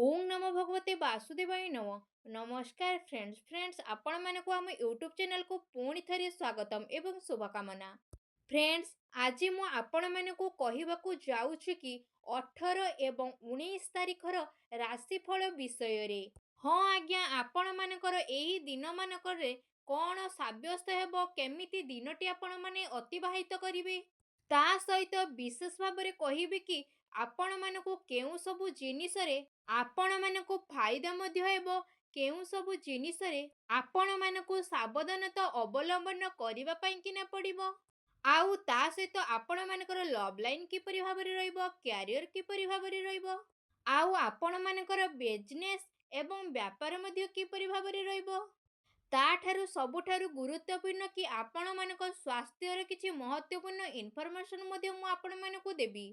ओम नमो भगवते वासुदेवाय नमः। नमस्कार फ्रेंड्स आपण मानक आम यूट्यूब चैनल को पुणी थरे स्वागतम एवं शुभकामना। फ्रेंड्स आज मु आपण मानक कहवाकू जाऊछि कि 18 एवं 19 तारिखर राशिफल विषय रे। हाँ आज्ञा आपण मानकर एही दिन मानकर कौन साब्यस्त हेबो केमिति दिनटी आपण माने अतिबाहित करिवे ता सहित विशेष भाव में कहबी कि आपण मानक केउ सबु जिनिस रे आपण मानक फायदा मध्य हेबो केउ सबु जिनिस रे आपण मानक सावधानता अवलंबन करिबा पई किना पड़िबो आउ ता सहित आपण मानकर लव लाइन किपरि भाव में रहइबो कैरियर किपरि भाव में रहइबो आउ आपण मानकर बिजनेस एवं व्यापार मध्य किपरि भाव में रहइबो ताठारु सबुठारु गुरुत्वपूर्ण कि आपण मानक स्वास्थ्यर किछि महत्वपूर्ण इनफॉरमेशन मध्य मु आपण मानकु देबी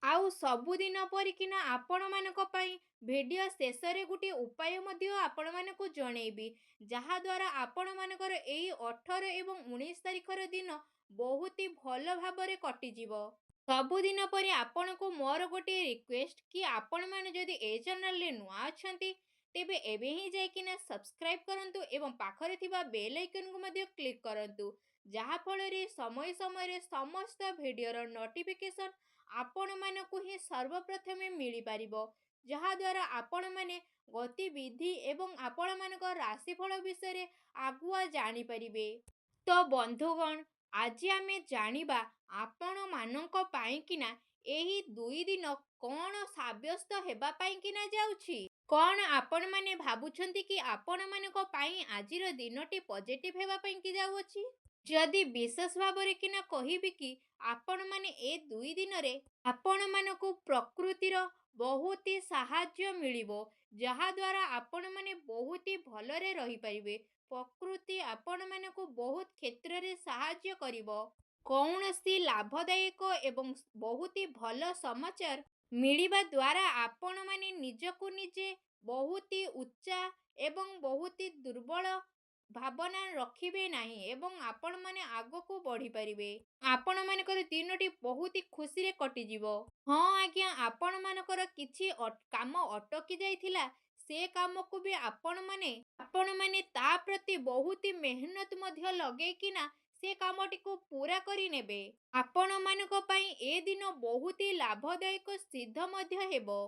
आउ सबुदिन परिकिना आपण मानक पई वीडियो शेष रे गुटी उपाय मध्य आपण मानकु जणेबी जहा द्वारा आपण मानकर एई 18 एवं 19 तारिखर दिन बहुत ही भल भाबरे कटि जीवो सबुदिन परि आपनको मोर गोटे रिक्वेस्ट कि आपण माने जदि ए चैनल रे नुआ अछंती तेबे एबे ही जाइकिना सब्सक्राइब करंतु एवं पाखरे थिबा बेल आइकन को मध्य क्लिक करंतु जहा फल रे समय समय रे समस्त वीडियोर नोटिफिकेशन आपण मानकु ही सर्वप्रथमे मिली पारिबो जहा द्वारा आपण माने गतिविधि एवं आपण मानक राशिफल विषय रे आगुआ जानि परिबे। तो बंधुगण आज आमे जानिबा आपण मानक पाई किना एही दुई दिन कौन साब्यस्त हेबा पाई किना जाउछि कौन आपण माने भाबुछंती कि आपण मानक पाई आजिर दिनटी पॉजिटिव हेबा पाई कि जाउछि जदि विशेष भाव रे किना कहिबी कि आपण माने ए दुई दिन रे आपण मानकु प्रकृतिर बहुत ही साहाय्य मिलिबो जहा द्वारा आपण माने बहुत ही भलरे रही परिबे प्रकृति आपण मानकु बहुत क्षेत्र रे साहाय्य करिवो कौनसी लाभदायक एवं बहुत ही भल समाचार मिलिबा द्वारा आपण माने निजको निजे बहुत ही उच्चा एवं बहुत ही दुर्बल भावना रखिबे नाही एवं आपण माने आगो को बढ़ी परिबे आपण मानकर दिनटी बहुत ही खुशी रे कटि जीवो। हाँ आज्ञा आपण मानकर किछि काम अटकी जाइथिला से काम को भी आपण माने ता प्रति बहुत ही मेहनत मध्य लगे किना से कामटी को पूरा करी नेबे आपण मानक पई ए दिन बहुत ही लाभदायक सिद्ध मध्य हेबो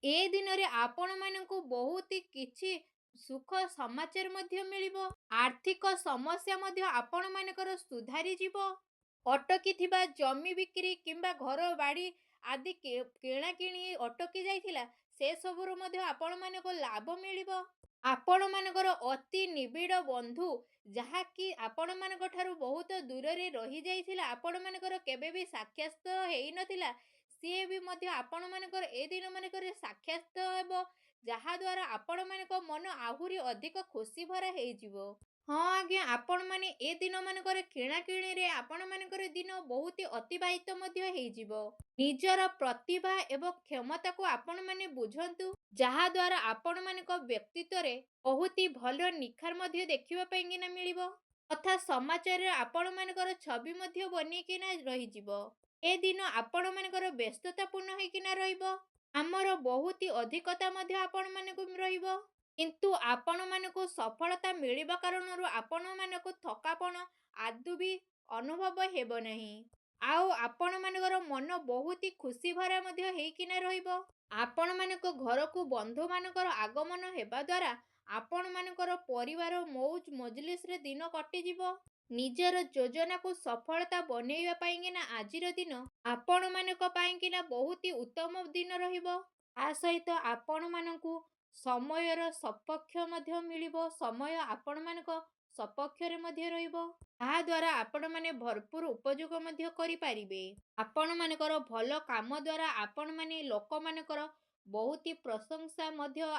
ए दिन रे आपण मानकु बहुत ही किछि सुख समाचार मध्य मिलिबो आर्थिक समस्या मध्य आपण मानकर सुधारी जीवो अटकी थिबा जमी बिक्री किंबा घर बाड़ी आदि किणा किणी अटकी जाइथिला से सबुर मध्य आपण मानको लाभ मिलिबो आपण मानकर अति निबिड़ बंधु जहा कि आपण मानक ठारू बहुत दूर रे रही जाइथिला आपण मानकर केबे भी साक्षात हेई नथिला सी भी मध्य आपण मानकर ए दिन मानकर साक्षात हेबो जहा द्वारा आपण मानक मन आहुरी अधिक खुशी भरा हेई जीवो। हाँ आज्ञा आपण माने ए दिन मानकर किणा किणी रे आपण मानकर दिन बहुत ही अतिबाहित मध्य हेई जीवो निजर प्रतिभा एवं क्षमता को आपण माने बुझंतु जहा द्वारा आपण मानक व्यक्तित्व रे बहुत ही भल निखार मध्य देखिबा पई किना मिलिबो तथा समाचार रे आपण मानकर छवि मध्य बनी किना रही जीवो ए दिन आपण मानकर व्यस्ततापूर्ण होई किना रहिबो हमर बहुत ही अधिकता मध्य आपण मानक रहिबो किंतु आपण मानक सफलता मिलिबा कारणरु आपण मानक थकापन आदु भी अनुभव हेबो नहीं आउ आपण मानकर मन बहुत ही खुशी भरा मध्य हेई किना रहिबो आपण मानक घर को बंधु मानकर आगमन हेबा द्वारा आपण मानकर परिवार मौज मजलिस रे दिन कटि जीवो निजर योजना को सफलता बनेइबा पाई किना आजिर दिन आपण मानक पाई किना बहुत ही उत्तम दिन रहिबो आ सहित आपण मानकु समयर सपक्ष मध्य मिलिबो समय आपण मानक सपक्ष रे मध्य रहिबो ता द्वारा आपण माने भरपूर उपयोग मध्य करि पारिबे आपण मानकर भल काम द्वारा आपण माने लोक मानकर बहुत ही प्रशंसा मध्य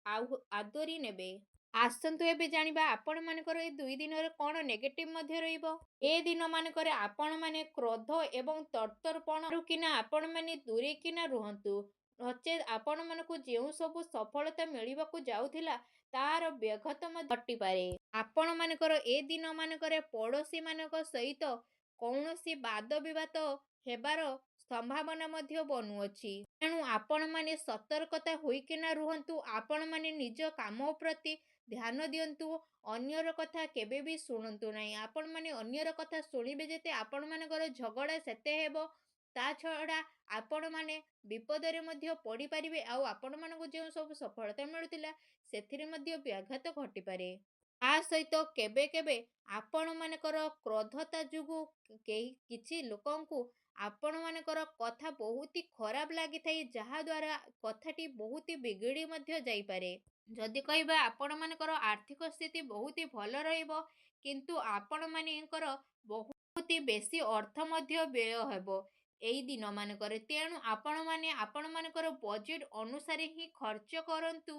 आदरी नेबे आसंतु एबे जानिबा आपण मानकर ए दुई दिन रे कोन नेगेटिव मध्य रहिबो ए दिन मानकर आपण माने क्रोध एवं तर्तरपण रुकिना आपण माने दूरे किना रुहंतु नचे आपण मानकु जेउ सब सफलता मिलिबाकु जाउथिला तार व्यघत मध्य घटी पारे आपण मानकर ए दिन मानकर पड़ोसी मानक सहित कौनसी वाद विवाद हेबार संभावना मध्य बनुअछि ତେଣୁ ଆପଣମାନେ ସତର୍କତା ହୋଇକିନା ରୁହନ୍ତୁ। ଆପଣମାନେ ନିଜ କାମ ପ୍ରତି ଧ୍ୟାନ ଦିଅନ୍ତୁ। ଅନ୍ୟର କଥା କେବେ ବି ଶୁଣନ୍ତୁ ନାହିଁ। ଆପଣମାନେ ଅନ୍ୟର କଥା ଶୁଣିବେ ଯେତେ ଆପଣମାନଙ୍କର ଝଗଡ଼ା ସେତେ ହେବ। ତା ଛଡ଼ା ଆପଣମାନେ ବିପଦରେ ମଧ୍ୟ ପଡ଼ିପାରିବେ ଆଉ ଆପଣମାନଙ୍କୁ ଯେଉଁ ସବୁ ସଫଳତା ମିଳୁଥିଲା ସେଥିରେ ମଧ୍ୟ ବ୍ୟାଘାତ ଘଟିପାରେ। ତା ସହିତ କେବେ କେବେ ଆପଣମାନଙ୍କର କ୍ରୋଧତା ଯୋଗୁଁ କେହି କିଛି ଲୋକଙ୍କୁ ଆପଣମାନଙ୍କର କଥା ବହୁତ ଖରାପ ଲାଗିଥାଏ, ଯାହାଦ୍ୱାରା କଥାଟି ବହୁତ ବିଗିଡ଼ି ମଧ୍ୟ ଯାଇପାରେ। ଯଦି କହିବା ଆପଣମାନଙ୍କର ଆର୍ଥିକ ସ୍ଥିତି ବହୁତ ଭଲ ରହିବ, କିନ୍ତୁ ଆପଣମାନଙ୍କର ବହୁତ ବେଶୀ ଅର୍ଥ ମଧ୍ୟ ବ୍ୟୟ ହେବ ଏଇ ଦିନମାନଙ୍କରେ। ତେଣୁ ଆପଣମାନେ ଆପଣମାନଙ୍କର ବଜେଟ୍ ଅନୁସାରେ ହିଁ ଖର୍ଚ୍ଚ କରନ୍ତୁ,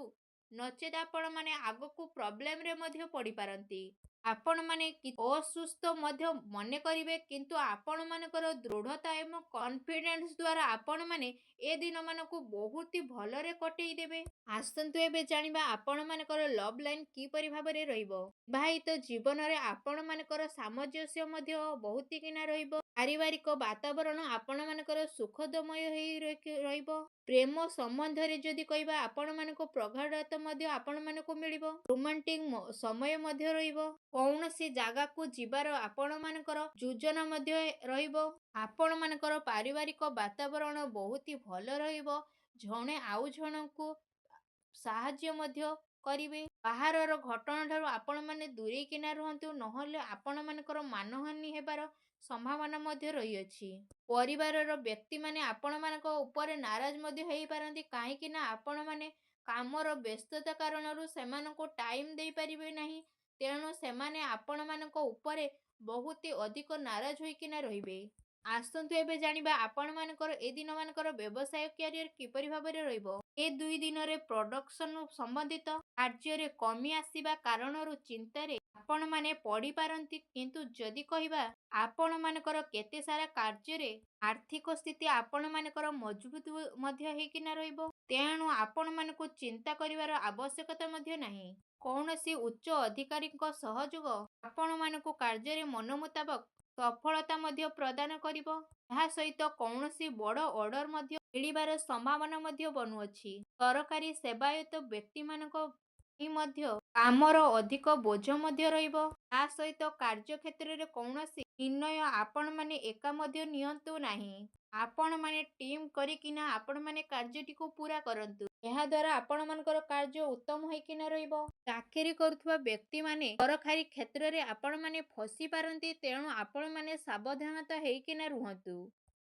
ନଚେତ୍ ଆପଣମାନେ ଆଗକୁ ପ୍ରୋବ୍ଲେମରେ ମଧ୍ୟ ପଡ଼ିପାରନ୍ତି। ଆପଣମାନେ ଅସୁସ୍ଥ ମଧ୍ୟ ମନେ କରିବେ, କିନ୍ତୁ ଆପଣମାନଙ୍କର ଦୃଢ଼ତା ଏବଂ କନଫିଡେନ୍ସ ଦ୍ୱାରା ଆପଣମାନେ ଏ ଦିନମାନଙ୍କୁ ବହୁତ ଭଲରେ କଟେଇ ଦେବେ। ଆସନ୍ତୁ ଏବେ ଜାଣିବା ଆପଣମାନଙ୍କର ଲଭ୍ ଲାଇନ୍ କିପରି ଭାବରେ ରହିବ। ବିବାହିତ ଜୀବନରେ ଆପଣମାନଙ୍କର ସାମଞ୍ଜସ୍ୟ ମଧ୍ୟ ବହୁତ କିନା ରହିବ। ପାରିବାରିକ ବାତାବରଣ ଆପଣମାନଙ୍କର ସୁଖଦମୟ ହେଇ ରହିବ। ପ୍ରେମ ସମ୍ବନ୍ଧରେ ଯଦି କହିବା ଆପଣମାନଙ୍କୁ ପ୍ରଗାଢ଼ତା ମଧ୍ୟ ଆପଣମାନଙ୍କୁ ମିଳିବ। ରୋମାଣ୍ଟିକ ସମୟ ମଧ୍ୟ ରହିବ। କୌଣସି ଜାଗାକୁ ଯିବାର ଆପଣମାନଙ୍କର ଯୋଜନା ମଧ୍ୟ ରହିବ। ଆପଣମାନଙ୍କର ପାରିବାରିକ ବାତାବରଣ ବହୁତ ଭଲ ରହିବ। ଜଣେ ଆଉ ଜଣଙ୍କୁ ସାହାଯ୍ୟ ମଧ୍ୟ କରିବେ। ବାହାରର ଘଟଣାଠାରୁ ଆପଣମାନେ ଦୂରେଇକିନା ରୁହନ୍ତୁ, ନହେଲେ ଆପଣମାନଙ୍କର ମାନହାନି ହେବାର ସମ୍ଭାବନା ମଧ୍ୟ ରହିଅଛି। ପରିବାରର ବ୍ୟକ୍ତିମାନେ ଆପଣମାନଙ୍କ ଉପରେ ନାରାଜ ମଧ୍ୟ ହେଇପାରନ୍ତି, କାହିଁକି ନା ଆପଣମାନେ କାମର ବ୍ୟସ୍ତତା କାରଣରୁ ସେମାନଙ୍କୁ ଟାଇମ୍ ଦେଇପାରିବେ ନାହିଁ। ତେଣୁ ସେମାନେ ଆପଣମାନଙ୍କ ଉପରେ ବହୁତ ଅଧିକ ନାରାଜ ହୋଇକିନା ରହିବେ। ଆସନ୍ତୁ ଏବେ ଜାଣିବା ଆପଣମାନଙ୍କର ଏ ଦିନମାନଙ୍କର ବ୍ୟବସାୟ କ୍ୟାରିୟର କିପରି ଭାବରେ ରହିବ। ଏ 2 ଦିନରେ ପ୍ରଡକ୍ସନ ସମ୍ବନ୍ଧିତ କାର୍ଯ୍ୟରେ କମି ଆସିବା କାରଣରୁ ଚିନ୍ତାରେ ଆପଣମାନେ ପଡ଼ିପାରନ୍ତି, କିନ୍ତୁ ଯଦି କହିବା ଆପଣମାନଙ୍କର କେତେ ସାରା କାର୍ଯ୍ୟରେ ଆର୍ଥିକ ସ୍ଥିତି ଆପଣମାନଙ୍କର ମଜବୁତ ମଧ୍ୟ ହେଇକିନା ରହିବ। ତେଣୁ ଆପଣମାନଙ୍କୁ ଚିନ୍ତା କରିବାର ଆବଶ୍ୟକତା ମଧ୍ୟ ନାହିଁ। କୌଣସି ଉଚ୍ଚ ଅଧିକାରୀଙ୍କ ସହଯୋଗ ଆପଣମାନଙ୍କୁ କାର୍ଯ୍ୟରେ ମନ ମୁତାବକ ସଫଳତା ମଧ୍ୟ ପ୍ରଦାନ କରିବ। ଏହା ସହିତ କୌଣସି ବଡ଼ ଅର୍ଡର ମଧ୍ୟ ମିଳିବାର ସମ୍ଭାବନା ମଧ୍ୟ ବନୁଅଛି। ସରକାରୀ ସେବାୟତ ବ୍ୟକ୍ତିମାନଙ୍କ ପାଇଁ ମଧ୍ୟ କାମର ଅଧିକ ବୋଝ ମଧ୍ୟ ରହିବ। ତା ସହିତ କାର୍ଯ୍ୟକ୍ଷେତ୍ରରେ କୌଣସି ନିର୍ଣ୍ଣୟ ଆପଣମାନେ ଏକା ମଧ୍ୟ ନିଅନ୍ତୁ ନାହିଁ। ଆପଣମାନେ ଟିମ୍ କରିକିନା ଆପଣମାନେ କାର୍ଯ୍ୟଟିକୁ ପୂରା କରନ୍ତୁ। ଏହାଦ୍ୱାରା ଆପଣମାନଙ୍କର କାର୍ଯ୍ୟ ଉତ୍ତମ ହୋଇକିନା ରହିବ। ଚାକିରି କରୁଥିବା ବ୍ୟକ୍ତିମାନେ ସରକାରୀ କ୍ଷେତ୍ରରେ ଆପଣମାନେ ଫସି ପାରନ୍ତି, ତେଣୁ ଆପଣମାନେ ସାବଧାନତା ହେଇକିନା ରୁହନ୍ତୁ।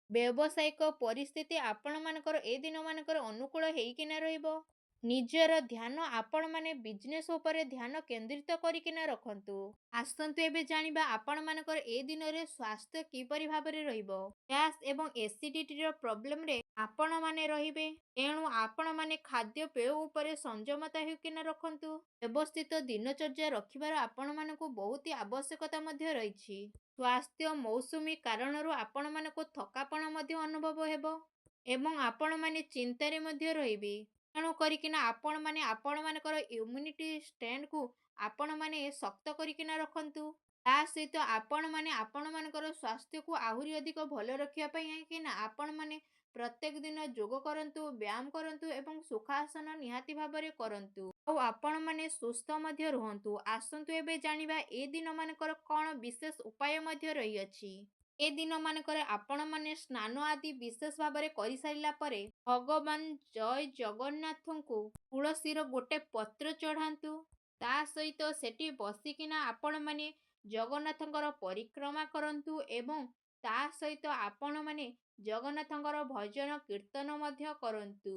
ବ୍ୟବସାୟିକ ପରିସ୍ଥିତି ଆପଣମାନଙ୍କର ଏ ଦିନମାନଙ୍କର ଅନୁକୂଳ ହେଇକିନା ରହିବ। ନିଜର ଧ୍ୟାନ ଆପଣମାନେ ବିଜନେସ୍ ଉପରେ ଧ୍ୟାନ କେନ୍ଦ୍ରିତ କରିକିନା ରଖନ୍ତୁ। ଆସନ୍ତୁ ଏବେ ଜାଣିବା ଆପଣମାନଙ୍କର ଏ ଦିନରେ ସ୍ୱାସ୍ଥ୍ୟ କିପରି ଭାବରେ ରହିବ। ଗ୍ୟାସ୍ ଏବଂ ଏସିଡିଟିର ପ୍ରୋବ୍ଲେମରେ ଆପଣମାନେ ରହିବେ। ତେଣୁ ଆପଣମାନେ ଖାଦ୍ୟପେୟ ଉପରେ ସଂଯମତା ହେଇକିନା ରଖନ୍ତୁ। ବ୍ୟବସ୍ଥିତ ଦିନଚର୍ଯ୍ୟା ରଖିବାର ଆପଣମାନଙ୍କୁ ବହୁତ ଆବଶ୍ୟକତା ମଧ୍ୟ ରହିଛି। ସ୍ୱାସ୍ଥ୍ୟ ମୌସୁମୀ କାରଣରୁ ଆପଣମାନଙ୍କୁ ଥକାପଣ ମଧ୍ୟ ଅନୁଭବ ହେବ ଏବଂ ଆପଣମାନେ ଚିନ୍ତାରେ ମଧ୍ୟ ରହିବେ। ତେଣୁ କରିକିନା ଆପଣମାନେ ଆପଣମାନଙ୍କର ଇମ୍ୟୁନିଟି ଷ୍ଟ୍ରେନ୍ଥକୁ ଆପଣମାନେ ଶକ୍ତ କରିକିନା ରଖନ୍ତୁ। ତା ସହିତ ଆପଣମାନେ ଆପଣମାନଙ୍କର ସ୍ୱାସ୍ଥ୍ୟକୁ ଆହୁରି ଅଧିକ ଭଲ ରଖିବା ପାଇଁ କିନା ଆପଣମାନେ ପ୍ରତ୍ୟେକ ଦିନ ଯୋଗ କରନ୍ତୁ, ବ୍ୟାୟାମ କରନ୍ତୁ ଏବଂ ସୁଖାସନ ନିହାତି ଭାବରେ କରନ୍ତୁ। ଆଉ ଆପଣମାନେ ସୁସ୍ଥ ମଧ୍ୟ ରୁହନ୍ତୁ। ଆସନ୍ତୁ ଏବେ ଜାଣିବା ଏ ଦିନମାନଙ୍କର କ'ଣ ବିଶେଷ ଉପାୟ ମଧ୍ୟ ରହିଅଛି। ଏ ଦିନମାନଙ୍କରେ ଆପଣମାନେ ସ୍ନାନ ଆଦି ବିଶେଷ ଭାବରେ କରିସାରିଲା ପରେ ଭଗବାନ ଜୟ ଜଗନ୍ନାଥଙ୍କୁ ତୁଳସୀର ଗୋଟେ ପତ୍ର ଚଢ଼ାନ୍ତୁ। ତା ସହିତ ସେଠି ବସିକିନା ଆପଣମାନେ ଜଗନ୍ନାଥଙ୍କର ପରିକ୍ରମା କରନ୍ତୁ ଏବଂ ତା ସହିତ ଆପଣମାନେ ଜଗନ୍ନାଥଙ୍କର ଭଜନ କୀର୍ତ୍ତନ ମଧ୍ୟ କରନ୍ତୁ।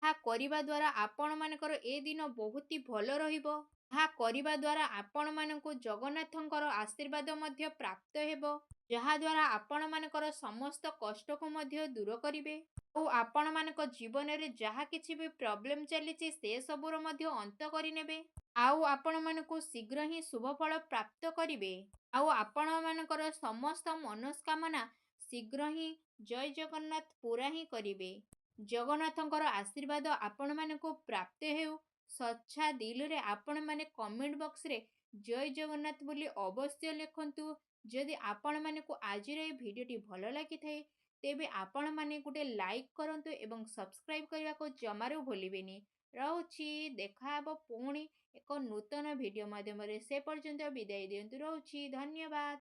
ଏହା କରିବା ଦ୍ୱାରା ଆପଣମାନଙ୍କର ଏ ଦିନ ବହୁତ ଭଲ ରହିବ। ଏହା କରିବା ଦ୍ୱାରା ଆପଣମାନଙ୍କୁ ଜଗନ୍ନାଥଙ୍କର ଆଶୀର୍ବାଦ ମଧ୍ୟ ପ୍ରାପ୍ତ ହେବ, ଯାହାଦ୍ୱାରା ଆପଣମାନଙ୍କର ସମସ୍ତ କଷ୍ଟକୁ ମଧ୍ୟ ଦୂର କରିବେ। ଆଉ ଆପଣମାନଙ୍କ ଜୀବନରେ ଯାହା କିଛି ବି ପ୍ରୋବ୍ଲେମ ଚାଲିଛି ସେସବୁର ମଧ୍ୟ ଅନ୍ତ କରିନେବେ। ଆଉ ଆପଣମାନଙ୍କୁ ଶୀଘ୍ର ହିଁ ଶୁଭଫଳ ପ୍ରାପ୍ତ କରିବେ। ଆଉ ଆପଣମାନଙ୍କର ସମସ୍ତ ମନସ୍କାମନା ଶୀଘ୍ର ହିଁ ଜୟ ଜଗନ୍ନାଥ ପୁରା ହିଁ କରିବେ। ଜଗନ୍ନାଥଙ୍କର ଆଶୀର୍ବାଦ ଆପଣମାନଙ୍କୁ ପ୍ରାପ୍ତ ହେଉ। ସଚ୍ଚା ଦିଲରେ ଆପଣମାନେ କମେଣ୍ଟ ବକ୍ସରେ ଜୟ ଜଗନ୍ନାଥ ବୋଲି ଅବଶ୍ୟ ଲେଖନ୍ତୁ। ଯଦି ଆପଣମାନଙ୍କୁ ଆଜିର ଏହି ଭିଡ଼ିଓଟି ଭଲ ଲାଗିଥାଏ ତେବେ ଆପଣମାନେ ଗୋଟେ ଲାଇକ୍ କରନ୍ତୁ ଏବଂ ସବସ୍କ୍ରାଇବ୍ କରିବାକୁ ଜମାରୁ ଭୁଲିବେନି। ରହୁଛି, ଦେଖା ହେବ ପୁଣି ଏକ ନୂତନ ଭିଡ଼ିଓ ମାଧ୍ୟମରେ। ସେ ପର୍ଯ୍ୟନ୍ତ ବିଦାୟ ଦିଅନ୍ତୁ। ରହୁଛି, ଧନ୍ୟବାଦ।